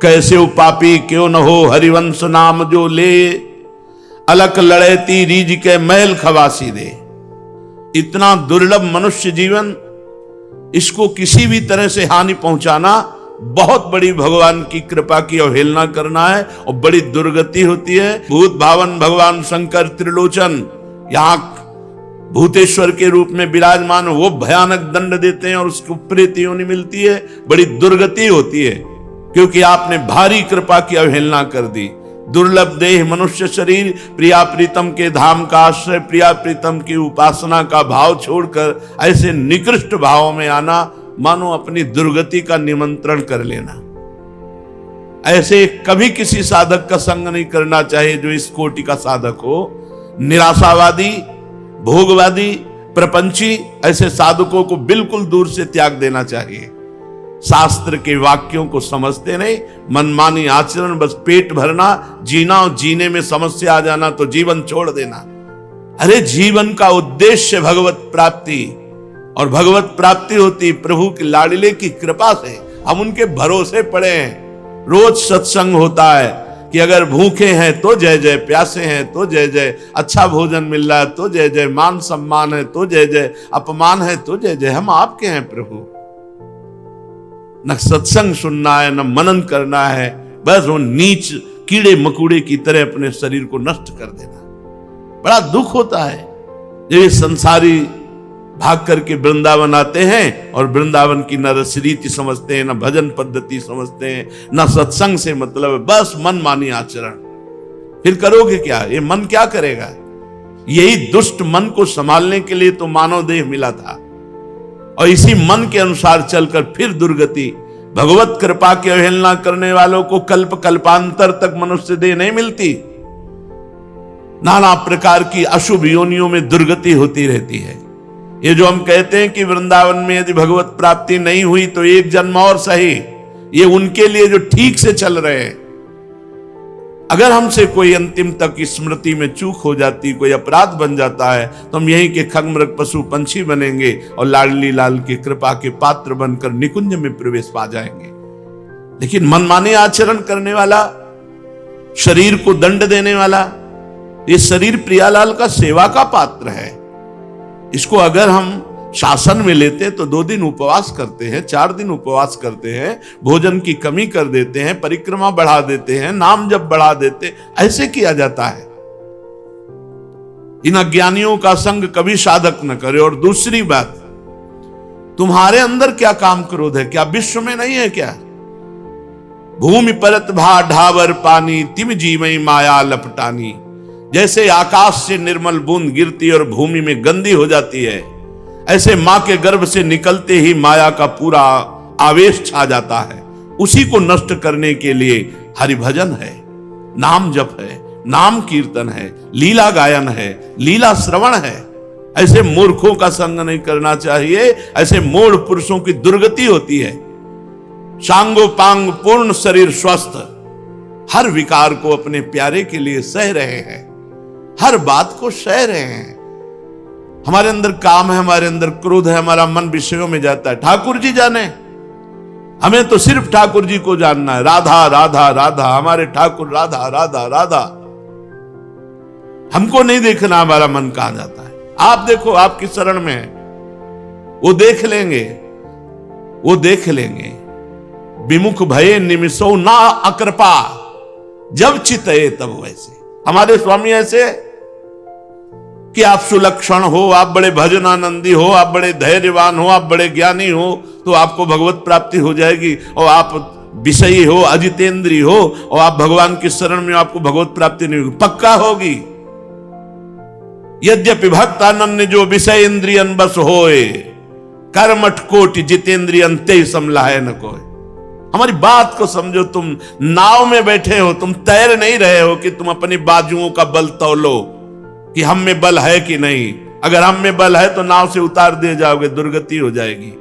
कैसे पापी क्यों न हो हरिवंश नाम जो ले, अलक लड़ेती रीज के मैल खवासी दे। इतना दुर्लभ मनुष्य जीवन, इसको किसी भी तरह से हानि पहुंचाना बहुत बड़ी भगवान की कृपा की अवहेलना करना है और बड़ी दुर्गति होती है। भूत भावन भगवान शंकर त्रिलोचन यहां भूतेश्वर के रूप में विराजमान, वो भयानक दंड देते हैं और उसको प्रेत योनि मिलती है। बड़ी दुर्गति होती है क्योंकि आपने भारी कृपा की अवहेलना कर दी। दुर्लभ देह मनुष्य शरीर, प्रिया प्रीतम के धाम का आश्रय, प्रिया प्रीतम की उपासना का भाव छोड़कर ऐसे निकृष्ट भावों में आना, मानो अपनी दुर्गति का निमंत्रण कर लेना। ऐसे कभी किसी साधक का संग नहीं करना चाहिए जो इस कोटि का साधक हो। निराशावादी, भोगवादी, प्रपंची ऐसे साधकों को बिल्कुल दूर से त्याग देना चाहिए। शास्त्र के वाक्यों को समझते नहीं, मनमानी आचरण, बस पेट भरना, जीना और जीने में समस्या आ जाना तो जीवन छोड़ देना। अरे जीवन का उद्देश्य भगवत प्राप्ति, और भगवत प्राप्ति होती प्रभु के लाडले की कृपा से। हम उनके भरोसे पड़े हैं। रोज सत्संग होता है कि अगर भूखे हैं तो जय जय, प्यासे हैं तो जय जय, अच्छा भोजन मिल रहा है तो जय जय, मान सम्मान है तो जय जय, अपमान है तो जय जय। हम आपके हैं प्रभु। न सत्संग सुनना है, न मनन करना है, बस वो नीच कीड़े मकुड़े की तरह अपने शरीर को नष्ट कर देना। बड़ा दुख होता है जब ये संसारी भाग करके वृंदावन आते हैं और वृंदावन की न रसरीति समझते हैं, न भजन पद्धति समझते हैं, न सत्संग से मतलब है, बस मन मानी आचरण। फिर करोगे क्या? ये मन क्या करेगा? यही दुष्ट मन को संभालने के लिए तो मानव देह मिला था, और इसी मन के अनुसार चलकर फिर दुर्गति। भगवत कृपा की अवहेलना करने वालों को कल्प कल्पांतर तक मनुष्य देह नहीं मिलती। नाना प्रकार की अशुभ योनियों में दुर्गति होती रहती है। ये जो हम कहते हैं कि वृंदावन में यदि भगवत प्राप्ति नहीं हुई तो एक जन्म और सही, ये उनके लिए जो ठीक से चल रहे हैं। अगर हमसे कोई अंतिम तक स्मृति में चूक हो जाती, कोई अपराध बन जाता है, तो हम यहीं के खगमृग पशु पंछी बनेंगे और लाडली लाल की कृपा के पात्र बनकर निकुंज में प्रवेश पा जाएंगे। लेकिन मनमाने आचरण करने वाला, शरीर को दंड देने वाला, ये शरीर प्रियालाल का सेवा का पात्र है। इसको अगर हम शासन में लेते हैं तो 2 दिन उपवास करते हैं, 4 दिन उपवास करते हैं, भोजन की कमी कर देते हैं, परिक्रमा बढ़ा देते हैं, नाम जप बढ़ा देते, ऐसे किया जाता है। इन अज्ञानियों का संग कभी साधक न करे। और दूसरी बात, तुम्हारे अंदर क्या काम क्रोध है? क्या विश्व में नहीं है क्या? भूमि परत भा ढावर पानी, तिम जीवई माया लपटानी। जैसे आकाश से निर्मल बूंद गिरती और भूमि में गंदी हो जाती है, ऐसे मां के गर्भ से निकलते ही माया का पूरा आवेश छा जाता है। उसी को नष्ट करने के लिए हरि भजन है, नाम जप है, नाम कीर्तन है, लीला गायन है, लीला श्रवण है। ऐसे मूर्खों का संग नहीं करना चाहिए। ऐसे मूढ़ पुरुषों की दुर्गति होती है। सांगो पांग पूर्ण शरीर स्वस्थ, हर विकार को अपने प्यारे के लिए सह रहे हैं, हर बात को सह रहे हैं। हमारे अंदर काम है, हमारे अंदर क्रोध है, हमारा मन विषयों में जाता है। ठाकुर जी जाने, हमें तो सिर्फ ठाकुर जी को जानना है। राधा राधा राधा, हमारे ठाकुर राधा राधा राधा। हमको नहीं देखना हमारा मन कहां जाता है। आप देखो, आपकी शरण में है, वो देख लेंगे, वो देख लेंगे। विमुख भये निमिषो ना अकृपा, जब चितये तब वैसे। हमारे स्वामी ऐसे कि आप सुलक्षण हो, आप बड़े भजनानंदी हो, आप बड़े धैर्यवान हो, आप बड़े ज्ञानी हो, तो आपको भगवत प्राप्ति हो जाएगी। और आप विषयी हो, अजितेंद्री हो, और आप भगवान की शरण में, आपको भगवत प्राप्ति नहीं होगी। पक्का होगी। यद्यपि भक्त अनन्य जो विषय इंद्रियन बस होए, कर्मठ कोटि जितेंद्रियन ते समलाहे न कोय। हमारी बात को समझो। तुम नाव में बैठे हो, तुम तैर नहीं रहे हो कि तुम अपनी बाजुओं का बल तौलो कि हम में बल है कि नहीं। अगर हम में बल है तो नाव से उतार दिए जाओगे, दुर्गति हो जाएगी।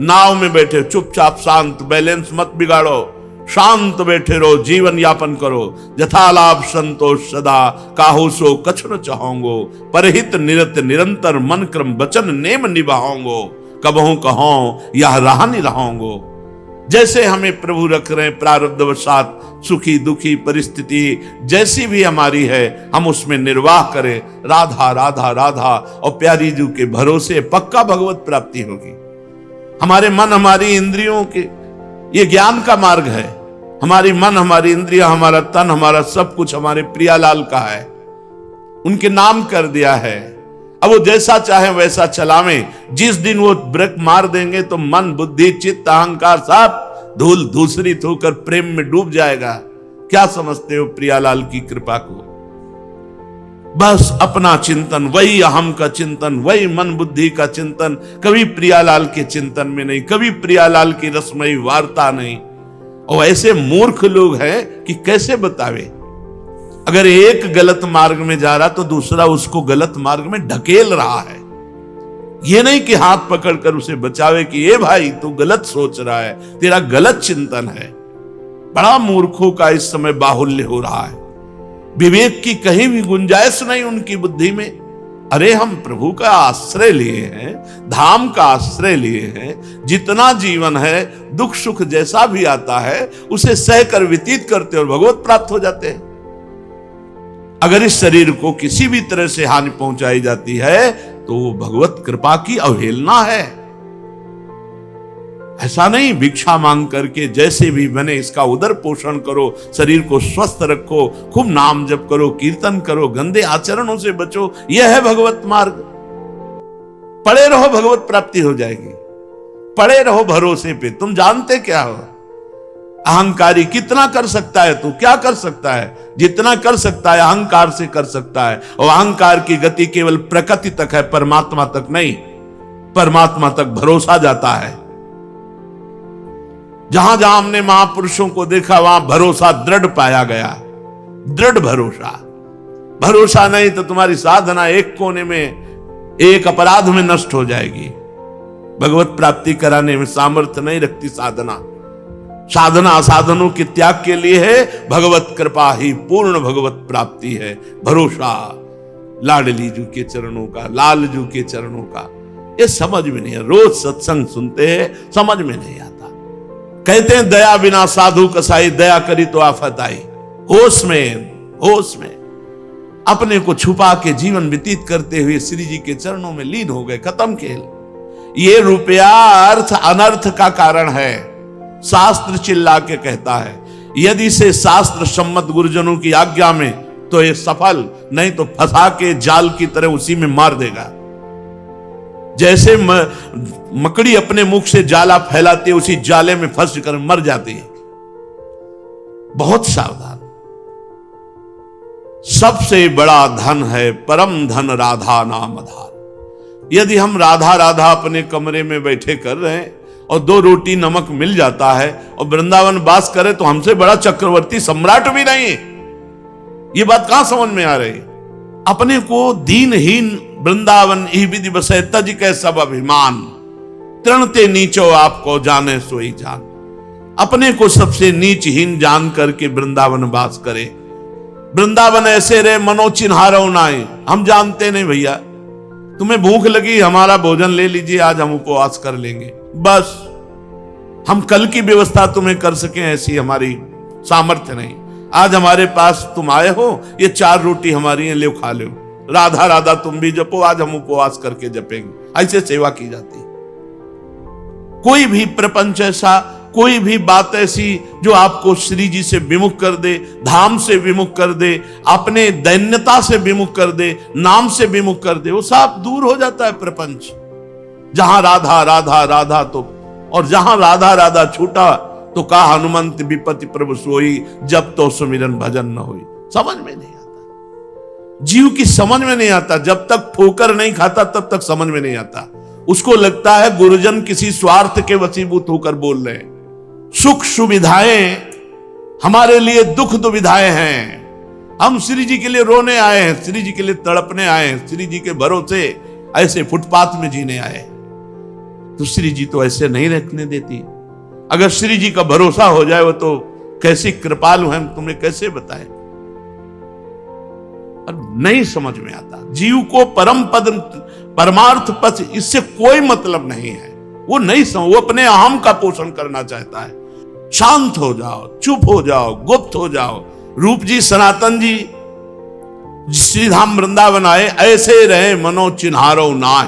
नाव में बैठे चुपचाप शांत, बैलेंस मत बिगाड़ो, शांत बैठे रहो, जीवन यापन करो। यथालाभ संतोष सदा, काहू सो कछु न चाहोंगो, परहित निरत निरंतर मन क्रम वचन नेम निभाओंगो, कबहू कहो यह रहा नहीं रहोंगो। जैसे हमें प्रभु रख रहे हैं प्रारब्धवशात, सुखी दुखी परिस्थिति जैसी भी हमारी है, हम उसमें निर्वाह करें। राधा राधा राधा और प्यारी जी के भरोसे पक्का भगवत प्राप्ति होगी। हमारे मन हमारी इंद्रियों के, ये ज्ञान का मार्ग है। हमारी मन हमारी इंद्रिया हमारा तन हमारा सब कुछ हमारे प्रियालाल का है, उनके नाम कर दिया है। अब वो जैसा चाहे वैसा चलावें। जिस दिन वो ब्रेक मार देंगे तो मन बुद्धि चित्त अहंकार सब धूल धूसरित होकर प्रेम में डूब जाएगा। क्या समझते हो प्रियालाल की कृपा को? बस अपना चिंतन, वही अहम का चिंतन, वही मन बुद्धि का चिंतन, कभी प्रियालाल के चिंतन में नहीं, कभी प्रियालाल की रसमयी वार्ता नहीं। और ऐसे मूर्ख लोग हैं कि कैसे बतावे। अगर एक गलत मार्ग में जा रहा तो दूसरा उसको गलत मार्ग में ढकेल रहा है। ये नहीं कि हाथ पकड़कर उसे बचावे कि ये भाई तू गलत सोच रहा है, तेरा गलत चिंतन है। बड़ा मूर्खों का इस समय बाहुल्य हो रहा है। विवेक की कहीं भी गुंजाइश नहीं उनकी बुद्धि में। अरे हम प्रभु का आश्रय लिए हैं, धाम का आश्रय लिए हैं। जितना जीवन है दुख सुख जैसा भी आता है उसे सहकर व्यतीत करते और भगवत प्राप्त हो जाते हैं। अगर इस शरीर को किसी भी तरह से हानि पहुंचाई जाती है तो वो भगवत कृपा की अवहेलना है। ऐसा नहीं भिक्षा मांग करके जैसे भी बने इसका उदर पोषण करो, शरीर को स्वस्थ रखो, खूब नाम जप करो, कीर्तन करो, गंदे आचरणों से बचो। यह है भगवत मार्ग। पड़े रहो, भगवत प्राप्ति हो जाएगी। पड़े रहो भरोसे पे। तुम जानते क्या हो? अहंकारी कितना कर सकता है? तू क्या कर सकता है? जितना कर सकता है अहंकार से कर सकता है। और अहंकार की गति केवल प्रकृति तक है, परमात्मा तक नहीं। परमात्मा तक भरोसा जाता है। जहां जहां हमने महापुरुषों को देखा वहां भरोसा दृढ़ पाया गया। दृढ़ भरोसा। भरोसा नहीं तो तुम्हारी साधना एक कोने में, एक अपराध में नष्ट हो जाएगी। भगवत प्राप्ति कराने में सामर्थ्य नहीं रखती साधना। साधना असाधनों के त्याग के लिए है। भगवत कृपा ही पूर्ण भगवत प्राप्ति है। भरोसा लाडली जू के चरणों का, लाल जू के चरणों का, ये समझ में नहीं है। रोज सत्संग सुनते हैं, समझ में नहीं आता। कहते हैं दया बिना साधु कसाई, दया करी तो आफत आई। होश में अपने को छुपा के जीवन व्यतीत करते हुए श्री जी के चरणों में लीन हो गए। खत्म खेल। ये रुपया अर्थ अनर्थ का कारण है। शास्त्र चिल्ला के कहता है यदि से शास्त्र सम्मत गुरुजनों की आज्ञा में तो ये सफल, नहीं तो फंसा के जाल की तरह उसी में मार देगा। जैसे मकड़ी अपने मुख से जाला फैलाती है उसी जाले में फंस कर मर जाती है। बहुत सावधान। सबसे बड़ा धन है परम धन राधा नाम आधार। यदि हम राधा राधा अपने कमरे में बैठे कर रहे हैं और 2 रोटी नमक मिल जाता है और वृंदावन वास करे तो हमसे बड़ा चक्रवर्ती सम्राट भी नहीं है। ये बात कहां समझ में आ रही? अपने को दीनहीन वृंदावन ही विधि बसे तज के सब अभिमान, तृणते नीचो आपको जाने सोई जान। अपने को सबसे नीचहीन जान करके वृंदावन वास करे। वृंदावन ऐसे रहे मनो चिन्हारो नाई। हम जानते नहीं भैया, तुम्हें भूख लगी हमारा भोजन ले लीजिए, आज हम उपवास कर लेंगे। बस हम कल की व्यवस्था तुम्हें कर सकें ऐसी हमारी सामर्थ्य नहीं। आज हमारे पास तुम आए हो, ये 4 रोटी हमारी है, ले खा लो। राधा राधा तुम भी जपो, आज हम उपवास करके जपेंगे। ऐसे सेवा की जाती। कोई भी प्रपंच ऐसा, कोई भी बात ऐसी जो आपको श्री जी से विमुख कर दे, धाम से विमुख कर दे, अपने दैन्यता से विमुख कर दे, नाम से विमुख कर दे, वो सब दूर हो जाता है प्रपंच। जहां राधा राधा राधा तो, और जहां राधा राधा छूटा तो कहा हनुमंत विपति प्रभु सोई, जब तो सुमिरन भजन न होई। समझ में नहीं आता। जीव की समझ में नहीं आता। जब तक ठोकर नहीं खाता तब तक समझ में नहीं आता। उसको लगता है गुरुजन किसी स्वार्थ के वशीभूत होकर बोल रहे हैं। सुख सुविधाएं हमारे लिए दुख दुविधाएं हैं। हम श्री जी के लिए रोने आए हैं, श्री जी के लिए तड़पने आए हैं, श्री जी के भरोसे ऐसे फुटपाथ में जीने आए। तो श्री जी तो ऐसे नहीं रखने देती। अगर श्री जी का भरोसा हो जाए वो तो कैसी कृपालु है, तुम्हें कैसे बताएं। नहीं समझ में आता। जीव को परम पद परमार्थ पथ इससे कोई मतलब नहीं है। वो नहीं समझ, वो अपने अहम का पोषण करना चाहता है। शांत हो जाओ, चुप हो जाओ, गुप्त हो जाओ। रूप जी, सनातन जी श्रीधाम वृंदावन आए, ऐसे रहे मनो चिन्हारो नाय,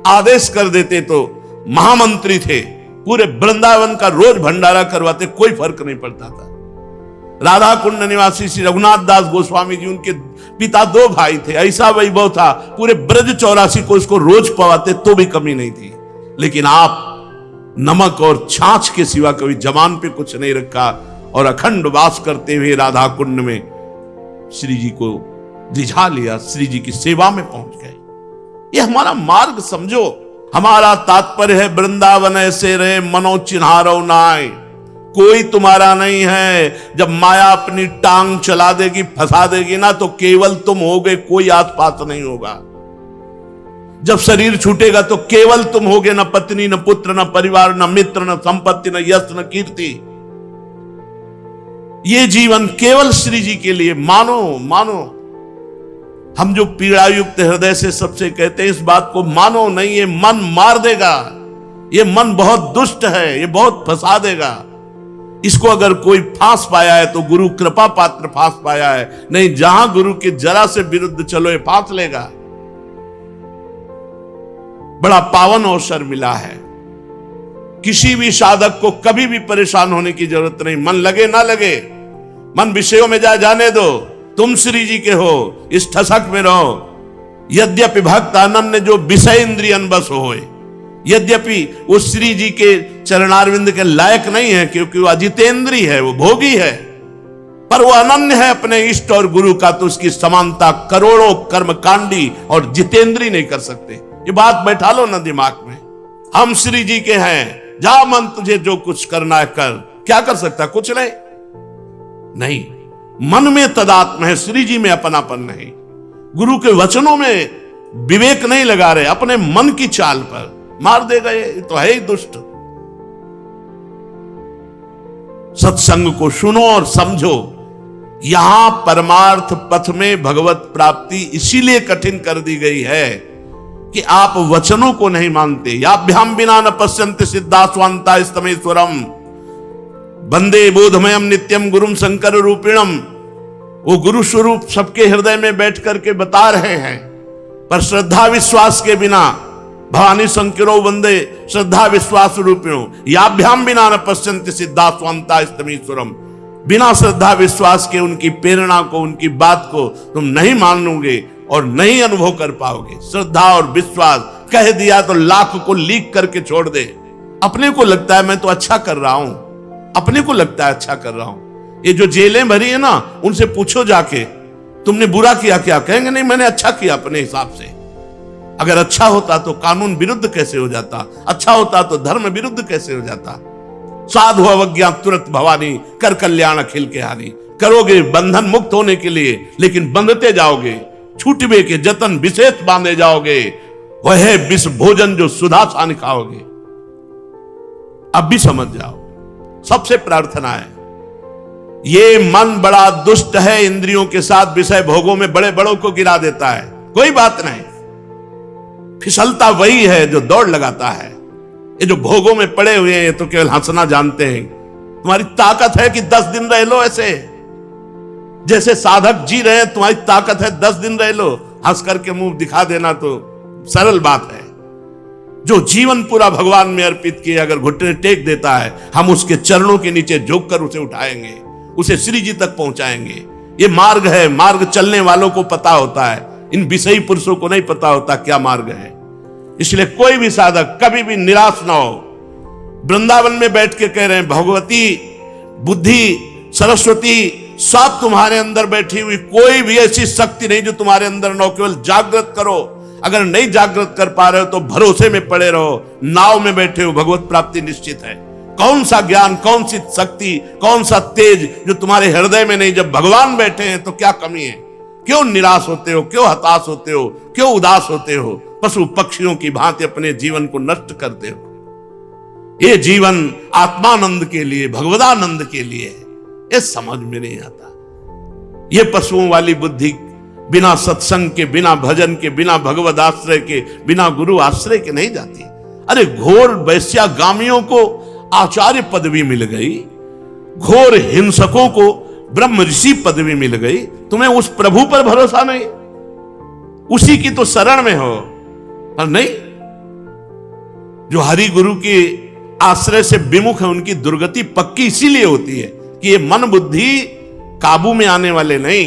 आदेश कर देते तो महामंत्री थे, पूरे वृंदावन का रोज भंडारा करवाते, कोई फर्क नहीं पड़ता था। राधा कुंड निवासी श्री रघुनाथ दास गोस्वामी जी, उनके पिता 2 भाई थे, ऐसा वैभव था, पूरे ब्रज 84 को इसको रोज पवाते तो भी कमी नहीं थी। लेकिन आप नमक और छाछ के सिवा कभी जबान पे कुछ नहीं रखा और अखंड वास करते हुए राधा कुंड में श्री जी को रिझा लिया, श्री जी की सेवा में पहुंच गए। ये हमारा मार्ग समझो। हमारा तात्पर्य है वृंदावन ऐसे रहे मनो चिन्हारो नाय, कोई तुम्हारा नहीं है। जब माया अपनी टांग चला देगी, फंसा देगी ना, तो केवल तुम होगे, कोई आस पास नहीं होगा। जब शरीर छूटेगा तो केवल तुम होगे, न पत्नी, न पुत्र, न परिवार, न मित्र, न संपत्ति, न यश, न कीर्ति। ये जीवन केवल श्री जी के लिए। मानो मानो, हम जो पीड़ा युक्त हृदय से सबसे कहते हैं इस बात को मानो नहीं, ये मन मार देगा, ये मन बहुत दुष्ट है, ये बहुत फंसा देगा। इसको अगर कोई फांस पाया है तो गुरु कृपा पात्र फांस पाया है, नहीं जहां गुरु के जरा से विरुद्ध चलो ये फांस लेगा। बड़ा पावन अवसर मिला है। किसी भी साधक को कभी भी परेशान होने की जरूरत नहीं। मन लगे ना लगे, मन विषयों में जाने दो। तुम श्री जी के हो, इस ठसक में रहो। यद्यपि भक्त अनन्य जो विषय इंद्रियन बस होए, यद्यपि वो श्री जी के चरणारविंद के लायक नहीं है, क्योंकि वो अजितेंद्री है, वो भोगी है, पर वो अनन्य है अपने इष्ट और गुरु का, तो उसकी समानता करोड़ों कर्मकांडी और जितेंद्री नहीं कर सकते। ये बात बैठा लो ना दिमाग में। हम श्री जी के हैं, जा मन तुझे जो कुछ करना है कर। क्या कर सकता? कुछ नहीं। मन में तदात्म है, श्री जी में अपनापन नहीं। गुरु के वचनों में विवेक नहीं लगा रहे, अपने मन की चाल पर मार देगा। ये तो है ही दुष्ट। सत्संग को सुनो और समझो। यहां परमार्थ पथ में भगवत प्राप्ति इसीलिए कठिन कर दी गई है कि आप वचनों को नहीं मानते। याभ्याम बिना न पश्यन्ति सिद्धा स्वांता स्तमेश्वरम वंदे बोधमयम नित्यम गुरुम शंकर रूपिणम। वो गुरु स्वरूप सबके हृदय में बैठ करके बता रहे हैं, पर श्रद्धा विश्वास के बिना भवानी शंकरो वंदे श्रद्धा विश्वास रूपिणो याभ्याम बिना न पश्यन्ति सिद्धा स्वांता स्तमेश्वरम। बिना श्रद्धा विश्वास के उनकी प्रेरणा को, उनकी बात को तुम नहीं मानोगे और नहीं अनुभव कर पाओगे। श्रद्धा और विश्वास कह दिया तो लाख को लीक करके छोड़ दे। अपने को लगता है मैं तो अच्छा कर रहा हूं, अपने को लगता है अच्छा कर रहा हूं। ये जो जेलें भरी है ना, उनसे पूछो जाके तुमने बुरा किया क्या? कहेंगे नहीं मैंने अच्छा किया अपने हिसाब से। अगर अच्छा होता तो कानून विरुद्ध कैसे हो जाता? अच्छा होता तो धर्म विरुद्ध कैसे हो जाता? साधु अवज्ञा तुरंत भवानी कर कल्याण अखिल के हानि। करोगे बंधन मुक्त होने के लिए, लेकिन बंधते जाओगे, छूटवे के जतन विशेष बांधे जाओगे। वह है विष भोजन जो सुधा सा खाओगे। अब भी समझ जाओ। सबसे प्रार्थना है, ये मन बड़ा दुष्ट है, इंद्रियों के साथ विषय भोगों में बड़े बड़ों को गिरा देता है। कोई बात नहीं, फिसलता वही है जो दौड़ लगाता है। ये जो भोगों में पड़े हुए हैं तो केवल हंसना जानते हैं। तुम्हारी ताकत है कि 10 दिन रह लो ऐसे, जैसे साधक जी रहे हैं। तुम्हारी ताकत है 10 दिन रह लो, हंस करके मुंह दिखा देना तो सरल बात है। जो जीवन पूरा भगवान में अर्पित किए, अगर घुटने टेक देता है, हम उसके चरणों के नीचे झुक कर उसे उठाएंगे, उसे श्री जी तक पहुंचाएंगे। ये मार्ग है। मार्ग चलने वालों को पता होता है, इन विषयी पुरुषों को नहीं पता होता क्या मार्ग है। इसलिए कोई भी साधक कभी भी निराश ना हो। वृंदावन में बैठ के कह रहे हैं भगवती, बुद्धि, सरस्वती सब तुम्हारे अंदर बैठी हुई, कोई भी ऐसी शक्ति नहीं जो तुम्हारे अंदर न हो। केवल जागृत करो। अगर नहीं जागृत कर पा रहे हो तो भरोसे में पड़े रहो। नाव में बैठे हो, भगवत प्राप्ति निश्चित है। कौन सा ज्ञान, कौन सी शक्ति, कौन सा तेज जो तुम्हारे हृदय में नहीं? जब भगवान बैठे हैं तो क्या कमी है? क्यों निराश होते हो? क्यों हताश होते हो? क्यों उदास होते हो? पशु पक्षियों की भांति अपने जीवन को नष्ट करते हो। ये जीवन आत्मानंद के लिए, भगवदानंद के लिए है। ये समझ में नहीं आता। ये पशुओं वाली बुद्धि बिना सत्संग के, बिना भजन के, बिना भगवद आश्रय के, बिना गुरु आश्रय के नहीं जाती। अरे घोर वैश्यागामियों को आचार्य पदवी मिल गई, घोर हिंसकों को ब्रह्म ऋषि पदवी मिल गई, तुम्हें उस प्रभु पर भरोसा नहीं? उसी की तो शरण में हो। और नहीं, जो हरि गुरु के आश्रय से विमुख है उनकी दुर्गति पक्की इसीलिए होती है कि ये मन बुद्धि काबू में आने वाले नहीं,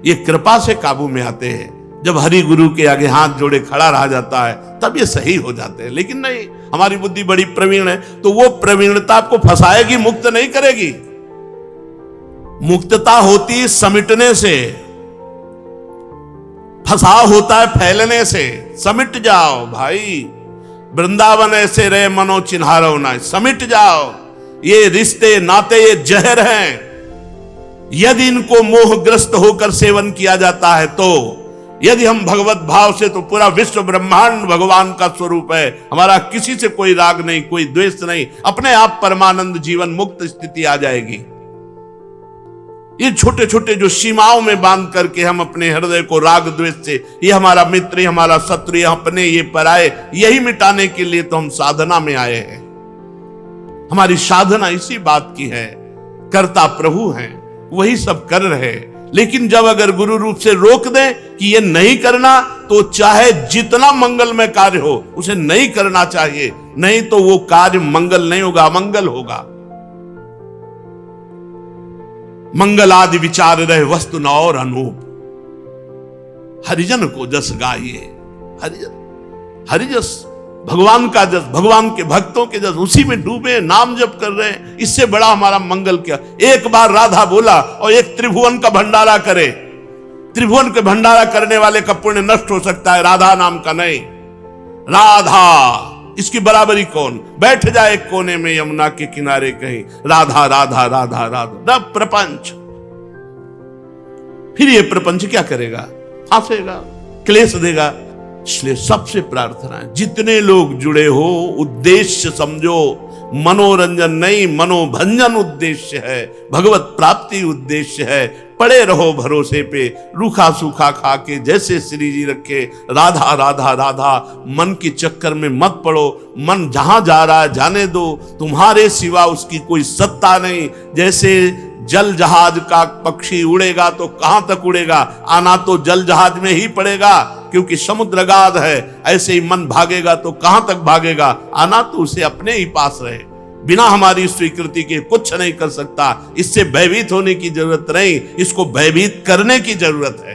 ये कृपा से काबू में आते हैं। जब हरि गुरु के आगे हाथ जोड़े खड़ा रहा जाता है तब ये सही हो जाते हैं। लेकिन नहीं, हमारी बुद्धि बड़ी प्रवीण है तो वो प्रवीणता आपको फंसाएगी, मुक्त नहीं करेगी। मुक्तता होती समिटने से, फंसाव होता है फैलने से। समिट जाओ भाई, वृंदावन ऐसे रहे मनो चिन्हारो ना, समिट जाओ। ये रिश्ते नाते ये जहर हैं, यदि इनको मोहग्रस्त होकर सेवन किया जाता है तो, यदि हम भगवत भाव से, तो पूरा विश्व ब्रह्मांड भगवान का स्वरूप है। हमारा किसी से कोई राग नहीं, कोई द्वेष नहीं, अपने आप परमानंद जीवन मुक्त स्थिति आ जाएगी। ये छोटे छोटे जो सीमाओं में बांध करके हम अपने हृदय को राग द्वेष से, ये हमारा मित्र, ये हमारा शत्रु, ये अपने, ये पराये, यही मिटाने के लिए तो हम साधना में आए हैं। हमारी साधना इसी बात की है, कर्ता प्रभु हैं, वही सब कर रहे हैं। लेकिन जब अगर गुरु रूप से रोक दें कि ये नहीं करना, तो चाहे जितना मंगलमय कार्य हो उसे नहीं करना चाहिए, नहीं तो वो कार्य मंगल नहीं होगा, अमंगल होगा। मंगल आदि विचार रहे वस्तु न और अनूप, हरिजन को जस गाइए। हरिजन, हरिजस, भगवान का जस, भगवान के भक्तों के जस, उसी में डूबे, नाम जप कर रहे हैं। इससे बड़ा हमारा मंगल क्या? एक बार राधा बोला और एक त्रिभुवन का भंडारा करे। त्रिभुवन के भंडारा करने वाले का पुण्य नष्ट हो सकता है, राधा नाम का नहीं। राधा, इसकी बराबरी कौन? बैठ जाए एक कोने में यमुना के किनारे कहीं, राधा राधा राधा राधा, प्रपंच। फिर ये प्रपंच क्या करेगा? फांसेगा, क्लेश देगा। इसलिए सबसे प्रार्थना है, जितने लोग जुड़े हो, उद्देश्य समझो, मनोरंजन नहीं मनोभंजन उद्देश्य है, भगवत प्राप्ति उद्देश्य है। पड़े रहो भरोसे पे, रूखा सूखा खा के जैसे श्री जी रखे, राधा राधा राधा। मन के चक्कर में मत पड़ो, मन जहां जा रहा है जाने दो, तुम्हारे सिवा उसकी कोई सत्ता नहीं। जैसे जल जहाज का पक्षी उड़ेगा तो कहां तक उड़ेगा, आना तो जल जहाज में ही पड़ेगा, क्योंकि समुद्र गाध है। ऐसे ही मन भागेगा तो कहां तक भागेगा, आना तो उसे अपने ही पास रहे। बिना हमारी स्वीकृति के कुछ नहीं कर सकता। इससे भयभीत होने की जरूरत नहीं, इसको भयभीत करने की जरूरत है।